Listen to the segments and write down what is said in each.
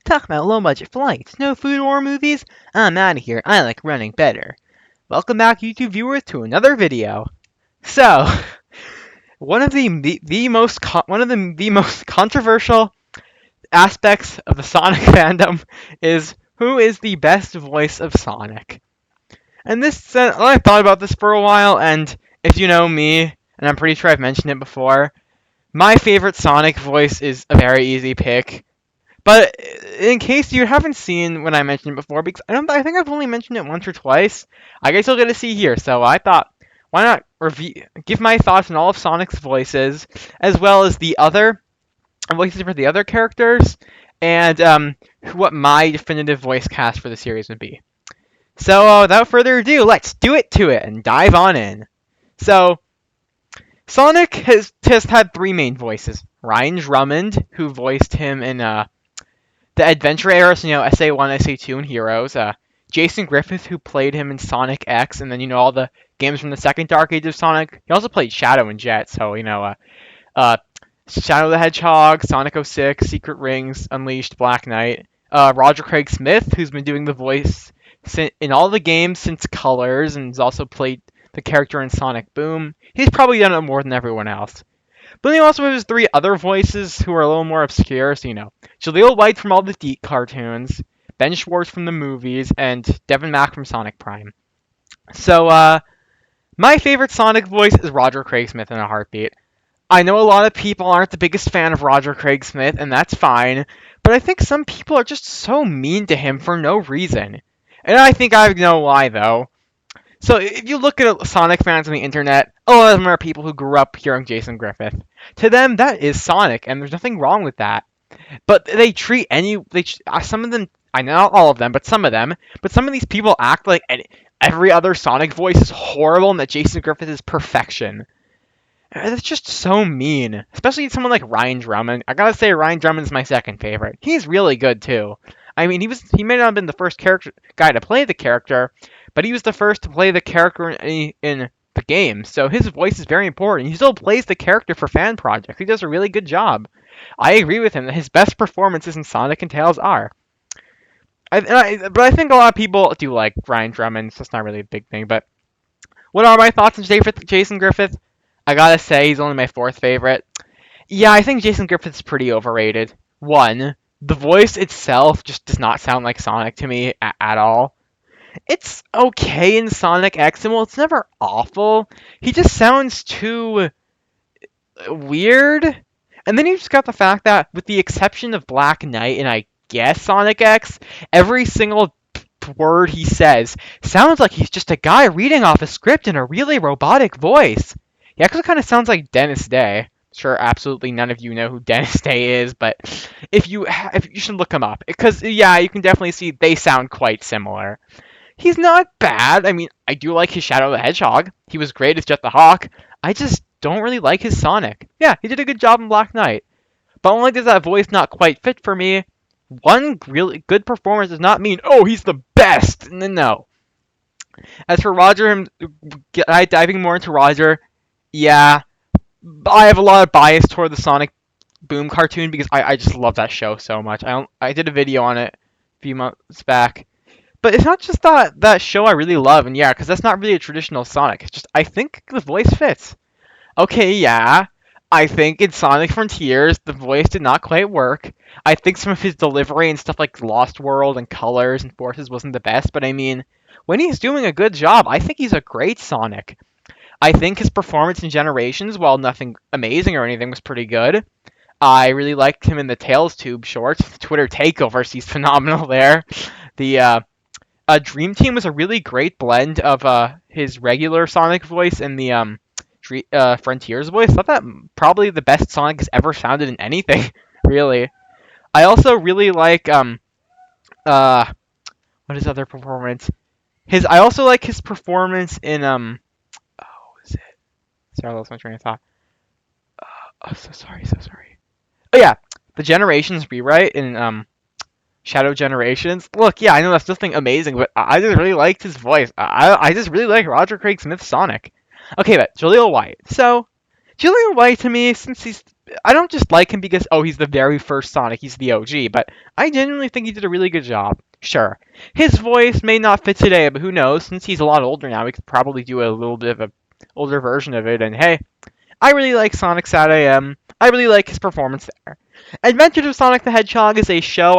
Talk about low-budget flights, no food or movies? I'm out of here. I like running better. Welcome back, YouTube viewers, to another video. So, one of the most controversial aspects of the Sonic fandom is who is the best voice of Sonic. And I thought about this for a while, and if you know me, and I'm pretty sure I've mentioned it before, my favorite Sonic voice is a very easy pick. But in case you haven't seen when I mentioned it before, because I think I've only mentioned it once or twice, I guess you'll get to see here. So I thought, why not give my thoughts on all of Sonic's voices, as well as the other voices for the other characters, and what my definitive voice cast for the series would be. So without further ado, let's do it to it and dive on in. So Sonic has just had three main voices: Ryan Drummond, who voiced him in the Adventure era, so, SA1, SA2, and Heroes. Jason Griffith, who played him in Sonic X, and then, all the games from the second Dark Age of Sonic. He also played Shadow and Jet, so, Shadow the Hedgehog, Sonic 06, Secret Rings, Unleashed, Black Knight. Roger Craig Smith, who's been doing the voice in all the games since Colors, and has also played the character in Sonic Boom. He's probably done it more than everyone else. But he also has three other voices who are a little more obscure, so Jaleel White from all the Deke cartoons, Ben Schwartz from the movies, and Devin Mack from Sonic Prime. So, my favorite Sonic voice is Roger Craig Smith in a heartbeat. I know a lot of people aren't the biggest fan of Roger Craig Smith, and that's fine, but I think some people are just so mean to him for no reason. And I think I know why, though. So if you look at Sonic fans on the internet, a lot of them are people who grew up hearing Jason Griffith. To them, that is Sonic, and there's nothing wrong with that. But they treat some of them, I know not all of them, but some of these people act like every other Sonic voice is horrible and that Jason Griffith is perfection. That's just so mean, especially someone like Ryan Drummond. I gotta say, Ryan Drummond's my second favorite. He's really good too. I mean, he may not have been the first guy to play the character, but he was the first to play the character in the game, so his voice is very important. He still plays the character for fan projects. He does a really good job. I agree with him that his best performances in Sonic and Tails are. But I think a lot of people do like Ryan Drummond, so it's not really a big thing. But what are my thoughts on Jason Griffith? I gotta say, he's only my fourth favorite. Yeah, I think Jason Griffith's pretty overrated. One, the voice itself just does not sound like Sonic to me at all. It's okay in Sonic X, and well, it's never awful. He just sounds too weird. And then you just got the fact that, with the exception of Black Knight and I guess Sonic X, every single word he says sounds like he's just a guy reading off a script in a really robotic voice. He actually kind of sounds like Dennis Day. Sure, absolutely none of you know who Dennis Day is, but if you should look him up, because yeah, you can definitely see they sound quite similar. He's not bad. I mean, I do like his Shadow the Hedgehog. He was great as Jet the Hawk. I just don't really like his Sonic. Yeah, he did a good job in Black Knight. But only does that voice not quite fit for me. One really good performance does not mean, oh, he's the best. No. As for Roger, diving more into Roger, yeah, I have a lot of bias toward the Sonic Boom cartoon because I just love that show so much. I did a video on it a few months back. But it's not just that show I really love, and yeah, because that's not really a traditional Sonic. It's just I think the voice fits. Okay, yeah, I think in Sonic Frontiers the voice did not quite work. I think some of his delivery and stuff like Lost World and Colors and Forces wasn't the best, but I mean, when he's doing a good job, I think he's a great Sonic. I think his performance in Generations, while nothing amazing or anything, was pretty good. I really liked him in the Tails Tube shorts. Twitter takeovers, he's phenomenal there. The Dream Team was a really great blend of his regular Sonic voice and the Frontiers voice. I thought that probably the best Sonic has ever sounded in anything, really. I also really like what is other performance? I also like his performance in is it? Sorry, I lost my train of thought. Oh, so sorry. Oh yeah, the Generations rewrite in Shadow Generations. Look, yeah, I know that's nothing amazing, but I just really liked his voice. I just really like Roger Craig Smith's Sonic. Okay, but Jaleel White. So, Jaleel White to me, since he's I don't just like him because, oh, he's the very first Sonic, he's the OG, but I genuinely think he did a really good job. Sure, his voice may not fit today, but who knows? Since he's a lot older now, we could probably do a little bit of a older version of it. And hey, I really like Sonic SatAM. I really like his performance there. Adventures of Sonic the Hedgehog is a show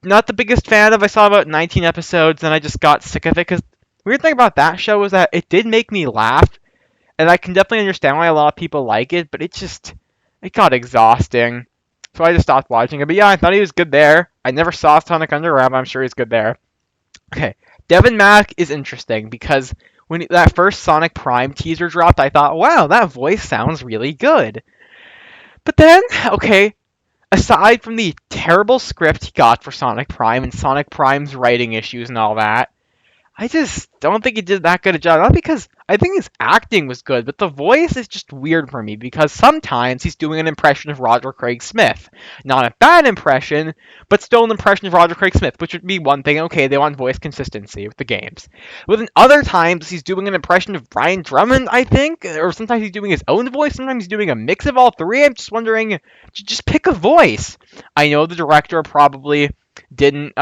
not the biggest fan of. I saw about 19 episodes, and I just got sick of it. Because weird thing about that show was that it did make me laugh, and I can definitely understand why a lot of people like it. But it got exhausting, so I just stopped watching it. But yeah, I thought he was good there. I never saw Sonic Underground, but I'm sure he's good there. Okay, Devin Mack is interesting because when that first Sonic Prime teaser dropped, I thought, wow, that voice sounds really good. But then, okay, aside from the terrible script he got for Sonic Prime and Sonic Prime's writing issues and all that, I just don't think he did that good a job. Not because I think his acting was good, but the voice is just weird for me because sometimes he's doing an impression of Roger Craig Smith. Not a bad impression, but still an impression of Roger Craig Smith, which would be one thing. Okay, they want voice consistency with the games. But then other times he's doing an impression of Brian Drummond, I think, or sometimes he's doing his own voice, sometimes he's doing a mix of all three. I'm just wondering, just pick a voice. I know the director probably didn't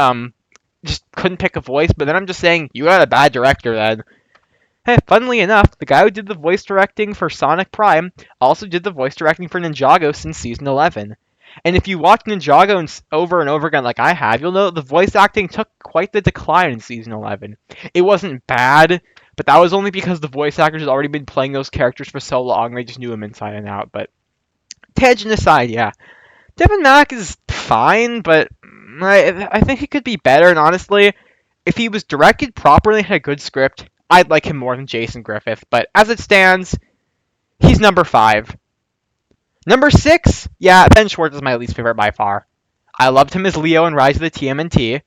just couldn't pick a voice, but then I'm just saying you got a bad director then. Hey, funnily enough, the guy who did the voice directing for Sonic Prime also did the voice directing for Ninjago since season 11. And if you watch Ninjago over and over again like I have, you'll know the voice acting took quite the decline in season 11. It wasn't bad, but that was only because the voice actors had already been playing those characters for so long, they just knew them inside and out. But tangent aside, yeah. Devin Mack is fine, but I think he could be better. And honestly, if he was directed properly and had a good script, I'd like him more than Jason Griffith. But as it stands, he's number 5. Number 6, yeah, Ben Schwartz is my least favorite by far. I loved him as Leo in Rise of the TMNT,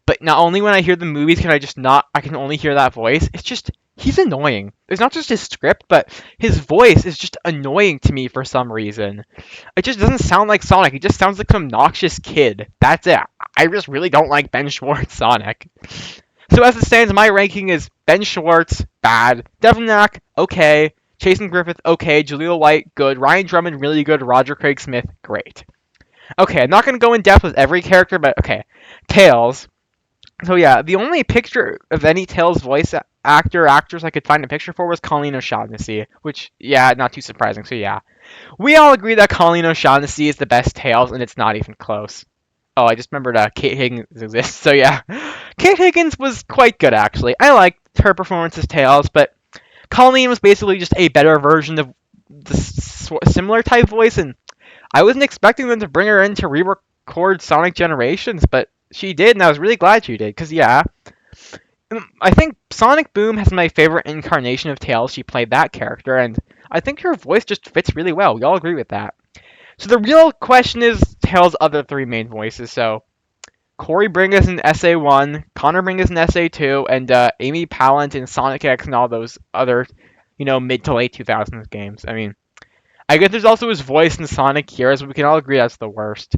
but not only when I hear the movies can I just not, I can only hear that voice. It's just, he's annoying. It's not just his script, but his voice is just annoying to me for some reason. It just doesn't sound like Sonic. He just sounds like an obnoxious kid. That's it. I just really don't like Ben Schwartz Sonic. So as it stands, my ranking is Ben Schwartz, bad. Devin Mack, okay. Jason Griffith, okay. Jaleel White, good. Ryan Drummond, really good. Roger Craig Smith, great. Okay, I'm not going to go in depth with every character, but okay. Tails. So yeah, the only picture of any Tails voice actor or actress I could find a picture for was Colleen O'Shaughnessy, which, yeah, not too surprising, so yeah. We all agree that Colleen O'Shaughnessy is the best Tails, and it's not even close. Oh, I just remembered Kate Higgins exists, so yeah. Kate Higgins was quite good, actually. I liked her performance as Tails, but Colleen was basically just a better version of the similar type voice, and I wasn't expecting them to bring her in to re-record Sonic Generations, but she did, and I was really glad she did, because, yeah, I think Sonic Boom has my favorite incarnation of Tails. She played that character, and I think her voice just fits really well. We all agree with that. So the real question is Tails' other 3 main voices, so Corey Bringas in SA1, Connor Bringas in SA2, and Amy Pallant in Sonic X and all those other, mid to late 2000s games. I mean, I guess there's also his voice in Sonic Heroes, but we can all agree that's the worst.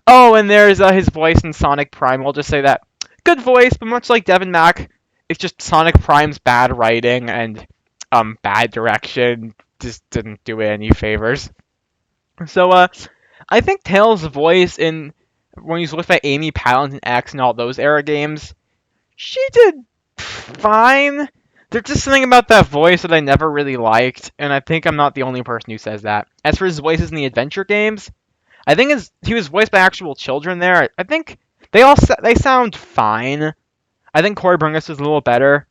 Oh, and there's his voice in Sonic Prime. We'll just say that. Good voice, but much like Devin Mack, it's just Sonic Prime's bad writing and bad direction just didn't do it any favors. So, I think Tails' voice when he's voiced by Amy Pallant in X and all those era games, she did fine. There's just something about that voice that I never really liked, and I think I'm not the only person who says that. As for his voices in the adventure games, I think he was voiced by actual children there. I think they sound fine. I think Corey Bringas was a little better.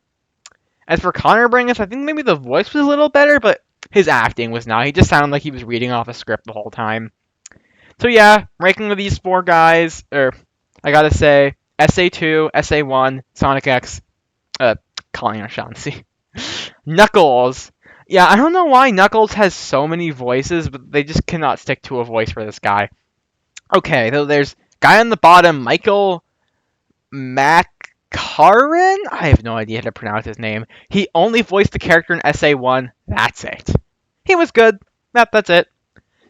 As for Connor Bringas, I think maybe the voice was a little better, but his acting was not. He just sounded like he was reading off a script the whole time. So yeah, ranking of these 4 guys, I gotta say, SA2, SA1, Sonic X, Colleen O'Shaughnessy. Knuckles. Yeah, I don't know why Knuckles has so many voices, but they just cannot stick to a voice for this guy. Okay, so there's guy on the bottom, Michael McCarran? I have no idea how to pronounce his name. He only voiced the character in SA1. That's it. He was good. That's it.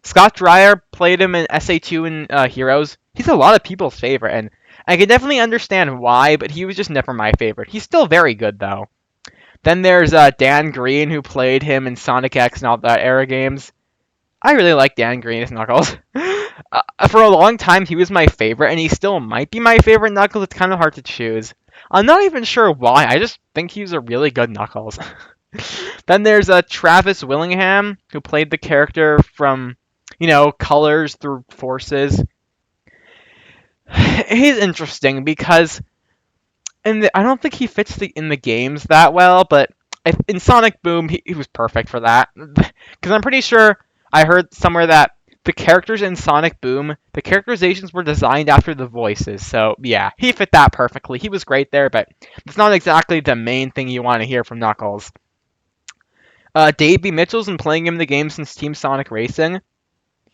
Scott Dreyer played him in SA2 and Heroes. He's a lot of people's favorite, and I can definitely understand why, but he was just never my favorite. He's still very good, though. Then there's Dan Green, who played him in Sonic X and all that era games. I really like Dan Green as Knuckles. For a long time, he was my favorite, and he still might be my favorite Knuckles. It's kind of hard to choose. I'm not even sure why. I just think he was a really good Knuckles. Then there's Travis Willingham, who played the character from, Colors Through Forces. He's interesting because I don't think he fits in the games that well, but in Sonic Boom, he was perfect for that. Because I'm pretty sure I heard somewhere that the characters in Sonic Boom, the characterizations were designed after the voices. So yeah, he fit that perfectly. He was great there, but it's not exactly the main thing you want to hear from Knuckles. Dave B. Mitchell's been playing him in the game since Team Sonic Racing.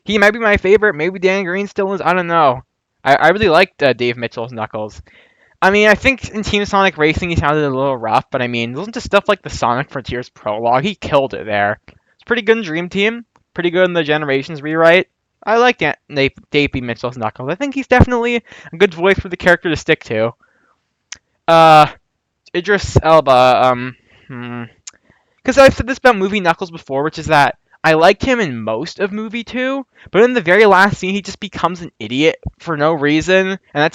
He might be my favorite. Maybe Dan Green still is. I don't know. I really liked Dave Mitchell's Knuckles. I mean, I think in Team Sonic Racing he sounded a little rough, but I mean, listen to stuff like the Sonic Frontiers prologue. He killed it there. It's pretty good in Dream Team. Pretty good in the Generations rewrite. I like Dave B. Mitchell's Knuckles. I think he's definitely a good voice for the character to stick to. Uh, Idris Elba. Because I've said this about movie Knuckles before, which is that I liked him in most of movie 2, but in the very last scene he just becomes an idiot for no reason, and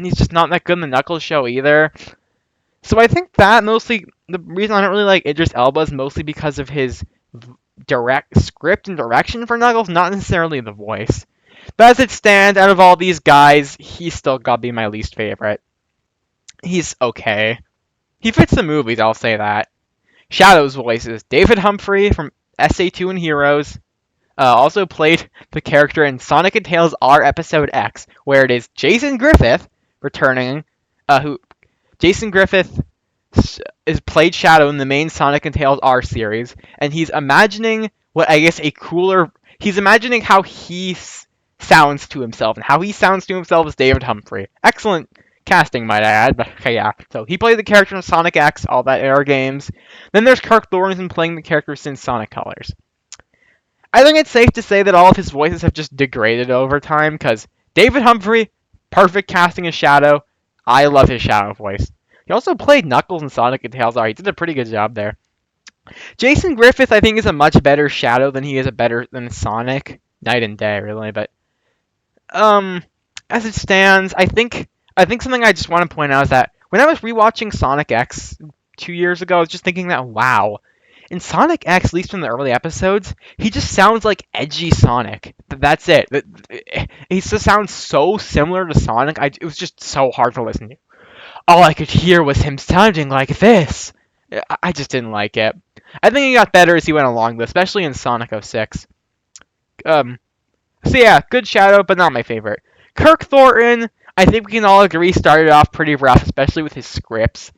he's just not that good in the Knuckles show either. So I think that mostly the reason I don't really like Idris Elba is mostly because of his direct script and direction for Knuckles, not necessarily the voice. But as it stands, out of all these guys, he's still gotta be my least favorite. He's okay. He fits the movies, I'll say that. Shadow's voices. David Humphrey from SA2 and Heroes. Also played the character in Sonic and Tails R Episode X, where it is Jason Griffith returning. Jason Griffith is played Shadow in the main Sonic and Tails R series, and he's imagining He's imagining how he sounds to himself, and how he sounds to himself is David Humphrey. Excellent casting, might I add, but okay, yeah. So he played the character in Sonic X, all that era games. Then there's Kirk Thorne, who's been playing the character since Sonic Colors. I think it's safe to say that all of his voices have just degraded over time, because David Humphrey, perfect casting as Shadow. I love his Shadow voice. He also played Knuckles in Sonic and Tails R. He did a pretty good job there. Jason Griffith, I think, is a much better Shadow than he is than Sonic. Night and day, really. But as it stands, I think something I just want to point out is that when I was rewatching Sonic X 2 years ago, I was just thinking that, wow, in Sonic X, at least in the early episodes, he just sounds like edgy Sonic. That's it. He just sounds so similar to Sonic. It was just so hard to listen to. All I could hear was him sounding like this. I just didn't like it. I think he got better as he went along, though, especially in Sonic 06. So yeah, good Shadow, but not my favorite. Kirk Thornton, I think we can all agree, started off pretty rough, especially with his scripts.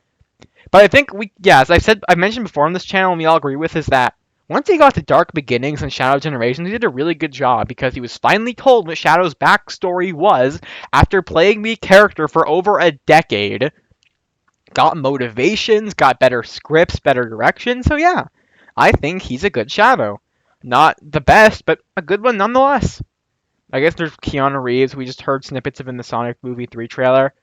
But I think as I mentioned before on this channel, and we all agree with, is that once he got to Dark Beginnings and Shadow Generations, he did a really good job because he was finally told what Shadow's backstory was after playing the character for over a decade. Got motivations, got better scripts, better direction. So yeah, I think he's a good Shadow. Not the best, but a good one nonetheless. I guess there's Keanu Reeves. We just heard snippets of in the Sonic Movie 3 trailer.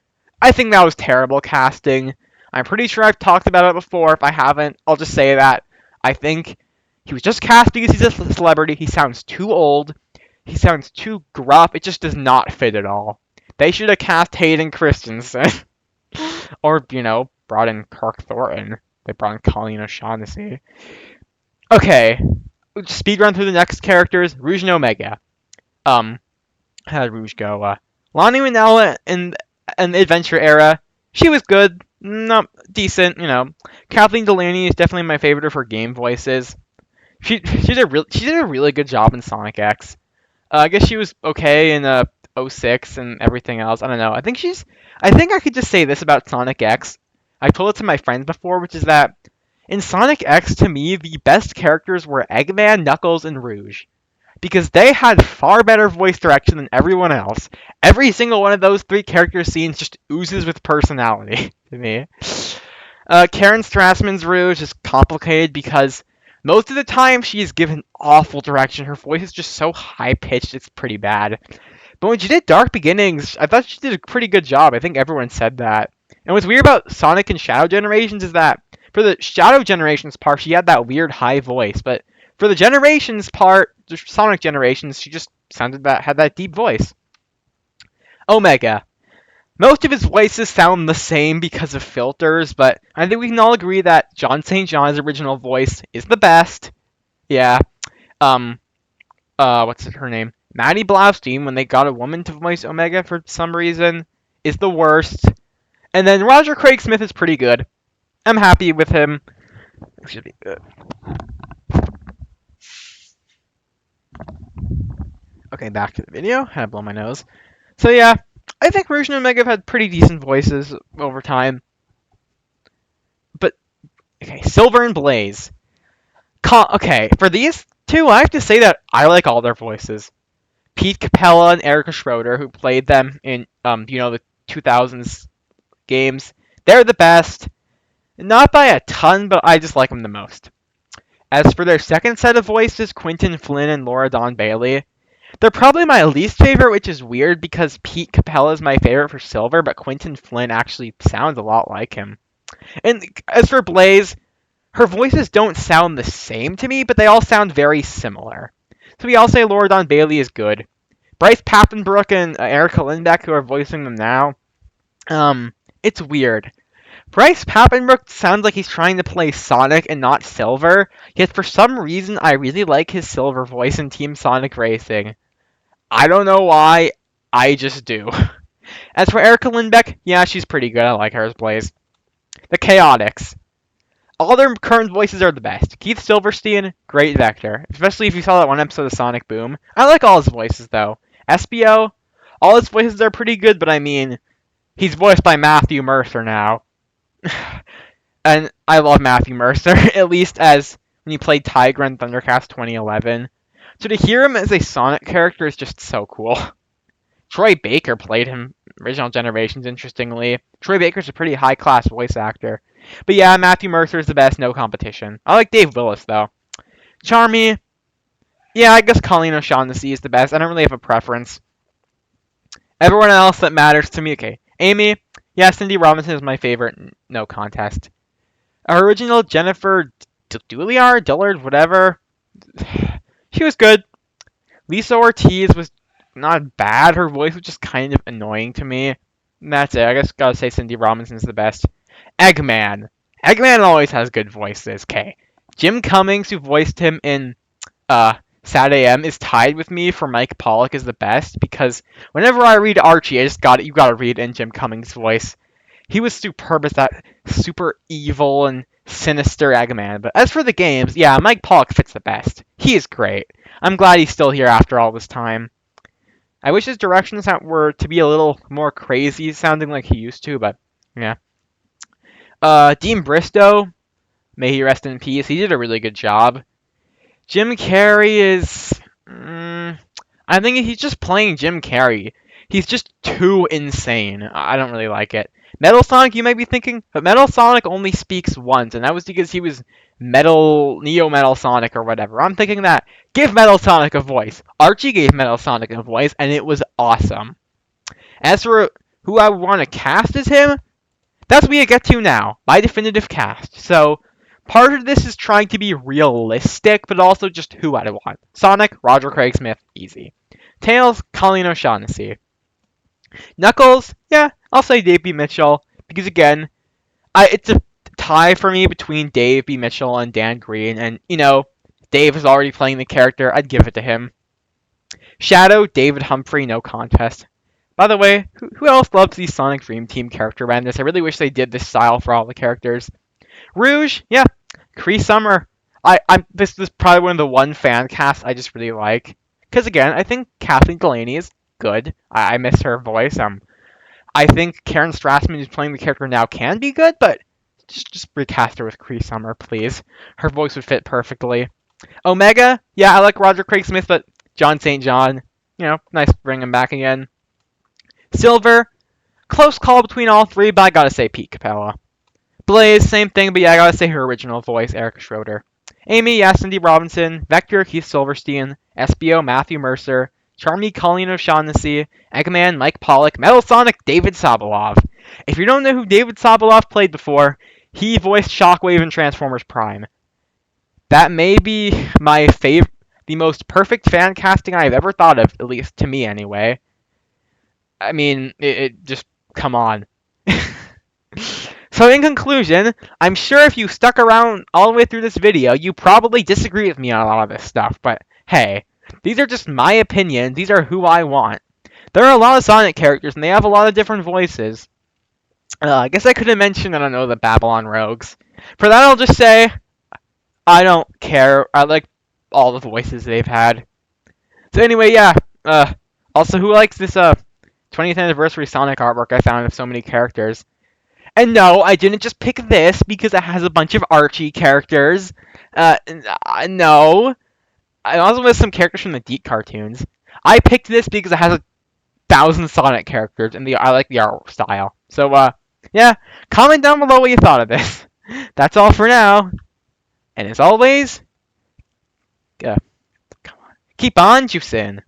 I think that was terrible casting. I'm pretty sure I've talked about it before. If I haven't, I'll just say that. I think he was just cast because he's a celebrity. He sounds too old. He sounds too gruff. It just does not fit at all. They should have cast Hayden Christensen. Or, brought in Kirk Thornton. They brought in Colleen O'Shaughnessy. Okay. Speed run through the next characters. Rouge and Omega. How did Rouge go? Lonnie Manella in the Adventure era. She was good. No, decent, Kathleen Delaney is definitely my favorite of her game voices. She did a really good job in Sonic X. I guess she was okay in 06 and everything else. I don't know. I think I could just say this about Sonic X. I told it to my friends before, which is that in Sonic X, to me, the best characters were Eggman, Knuckles, and Rouge. Because they had far better voice direction than everyone else. Every single one of those 3 character scenes just oozes with personality to me. Karen Strassman's Rouge is complicated because most of the time she is given awful direction. Her voice is just so high-pitched, it's pretty bad. But when she did Dark Beginnings, I thought she did a pretty good job. I think everyone said that. And what's weird about Sonic and Shadow Generations is that for the Shadow Generations part, she had that weird high voice, but For the Generations part, the Sonic Generations, she just had that deep voice. Omega. Most of his voices sound the same because of filters, but I think we can all agree that John St. John's original voice is the best. Yeah. What's her name? Maddie Blaustein, when they got a woman to voice Omega for some reason, is the worst. And then Roger Craig Smith is pretty good. I'm happy with him. Excuse me. Okay, back to the video. Had to blow my nose. So yeah, I think Rouge and Omega have had pretty decent voices over time. But, okay, Silver and Blaze. Okay, for these two, I have to say that I like all their voices. Pete Capella and Erica Schroeder, who played them in, the 2000s games, they're the best. Not by a ton, but I just like them the most. As for their second set of voices, Quinton Flynn and Laura Dawn Bailey, they're probably my least favorite, which is weird because Pete Capella is my favorite for Silver, but Quinton Flynn actually sounds a lot like him. And as for Blaze, her voices don't sound the same to me, but they all sound very similar. So we all say Laura Dawn Bailey is good. Bryce Papenbrook and Erica Lindbeck, who are voicing them now, it's weird. Bryce Papenbrook sounds like he's trying to play Sonic and not Silver, yet for some reason I really like his Silver voice in Team Sonic Racing. I don't know why, I just do. As for Erica Lindbeck, yeah, she's pretty good. I like her as Blaze. The Chaotix. All their current voices are the best. Keith Silverstein, great Vector, especially if you saw that one episode of Sonic Boom. I like all his voices though. SBO, all his voices are pretty good, but I mean, he's voiced by Matthew Mercer now. And I love Matthew Mercer, at least as when he played Tiger in Thundercats 2011. So to hear him as a Sonic character is just so cool. Troy Baker played him original Generations, interestingly. Troy Baker's a pretty high-class voice actor. But yeah, Matthew Mercer is the best, no competition. I like Dave Willis, though. Charmy, yeah, I guess Colleen O'Shaughnessy is the best. I don't really have a preference. Everyone else that matters to me, okay. Amy, yeah, Cindy Robinson is my favorite, no contest. Our original Jennifer Dillard, whatever. She was good. Lisa Ortiz was not bad. Her voice was just kind of annoying to me. And that's it. I guess gotta say Cindy Robinson's the best. Eggman. Eggman always has good voices. Okay. Jim Cummings, who voiced him in Sad AM, is tied with me for Mike Pollock as the best because whenever I read Archie, you gotta read it in Jim Cummings' voice. He was superb as that super evil and sinister Eggman. But as for the games, yeah, Mike Pollock fits the best. He is great. I'm glad he's still here after all this time. I wish his directions were to be a little more crazy sounding like he used to, but yeah. Dean Bristow, may he rest in peace. He did a really good job. Jim Carrey is... I think he's just playing Jim Carrey. He's just too insane. I don't really like it. Metal Sonic, you might be thinking, but Metal Sonic only speaks once, and that was because he was Neo Metal Sonic or whatever. I'm thinking that, give Metal Sonic a voice. Archie gave Metal Sonic a voice, and it was awesome. As for who I want to cast as him, that's what we get to now, my definitive cast. So, part of this is trying to be realistic, but also just who I want. Sonic, Roger Craig Smith, easy. Tails, Colleen O'Shaughnessy. Knuckles, yeah, I'll say Dave B. Mitchell, because again, it's a tie for me between Dave B. Mitchell and Dan Green, and, Dave is already playing the character, I'd give it to him. Shadow, David Humphrey, no contest. By the way, who else loves these Sonic Dream Team character renders? I really wish they did this style for all the characters. Rouge, yeah, Cree Summer. This is probably one of the one fan casts I just really like. Because again, I think Kathleen Delaney is good. I miss her voice. I think Karen Strassman, who's playing the character now, can be good, but just recast her with Cree Summer, please. Her voice would fit perfectly. Omega, yeah, I like Roger Craig Smith, but John St. John, nice to bring him back again. Silver, close call between all three, but I gotta say Pete Capella. Blaze, same thing, but yeah, I gotta say her original voice, Erica Schroeder. Amy, yeah, Cindy Robinson. Vector, Keith Silverstein. SBO, Matthew Mercer. Charmy, Colleen O'Shaughnessy. Eggman, Mike Pollock. Metal Sonic, David Sobolov. If you don't know who David Sobolov played before, he voiced Shockwave in Transformers Prime. That may be my favorite, the most perfect fan casting I've ever thought of, at least to me anyway. I mean, it just come on. So in conclusion, I'm sure if you stuck around all the way through this video, you probably disagree with me on a lot of this stuff, but hey, these are just my opinions, these are who I want. There are a lot of Sonic characters, and they have a lot of different voices. I guess I could have mentioned, I don't know, the Babylon Rogues. For that, I'll just say, I don't care. I like all the voices they've had. So anyway, yeah. Also, who likes this 20th anniversary Sonic artwork I found of so many characters? And no, I didn't just pick this because it has a bunch of Archie characters. No. I also missed some characters from the Deep cartoons. I picked this because it has 1,000 Sonic characters, and I like the art style. So, yeah, comment down below what you thought of this. That's all for now. And as always, come on, keep on juicing.